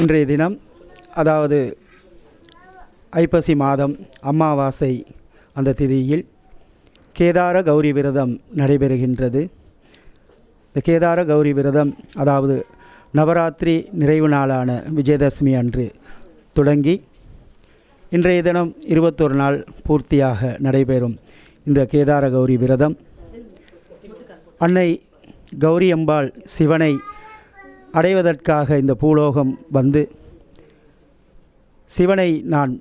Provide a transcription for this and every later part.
இன்றைய தினம் அதாவது ஐப்பசி மாதம் அமாவாசை அந்த திதியில் கேதார கௌரி விரதம் நடைபெறுகின்றது. இந்த கேதார கௌரி விரதம் அதாவது நவராத்திரி நிறைவு நாளான விஜயதசமி அன்று தொடங்கி இன்றைய தினம் 21 நாள் பூர்த்தியாக நடைபெறும் இந்த கேதார கௌரி விரதம் அன்னை கௌரி அம்பாள் சிவனை அடைவதற்காக இந்த பூலோகம் வந்து சிவனை நான்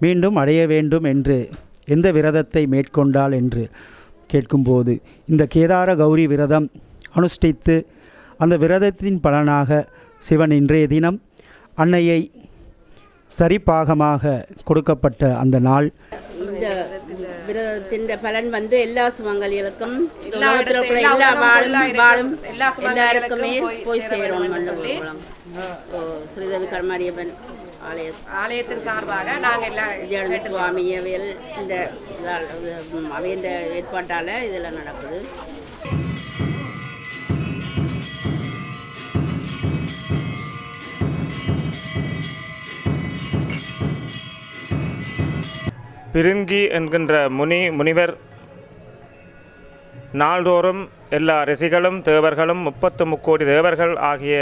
மீண்டும் அடைய வேண்டும் என்று எந்த விரதத்தை மேற்கொண்டாள் என்று கேட்கும்போது இந்த கேதார கௌரி விரதம் அனுஷ்டித்து அந்த விரதத்தின் பலனாக சிவன் இன்றைய தினம் அன்னையை சரிபாகமாக கொடுக்கப்பட்ட அந்த நாள். இந்த விரதத்தின் பலன் வந்து எல்லா சுமங்கலிகளுக்கும் எல்லாருக்குமே போய் சேரும். ஸ்ரீதேவி கருமாரியம்மன் ஆலயத்தின் சார்பாக நாங்கள் சுவாமி அவையில் இந்த அவையின் ஏற்பாட்டால் இதெல்லாம் நடக்குது. பிருங்கி என்கின்ற முனிவர் நாள்தோறும் எல்லா ரிஷிகளும் தேவர்களும் 33 கோடி தேவர்கள் ஆகிய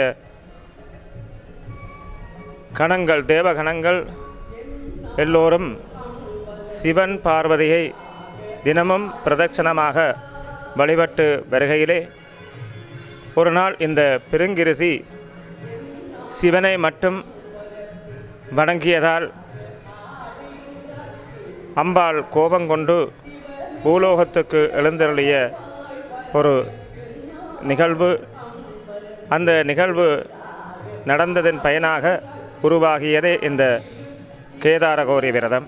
கணங்கள் தேவகணங்கள் எல்லோரும் சிவன் பார்வதியை தினமும் பிரதட்சணமாக வழிபட்டு வருகையிலே ஒரு நாள் இந்த பிருங்கி ரிஷி சிவனை மட்டும் வணங்கியதால் அம்பாள் கோபங்கொண்டு பூலோகத்துக்கு எழுந்தருளிய ஒரு நிகழ்வு. அந்த நிகழ்வு நடந்ததன் பயனாக உருவாகியதே இந்த கேதார கௌரி விரதம்.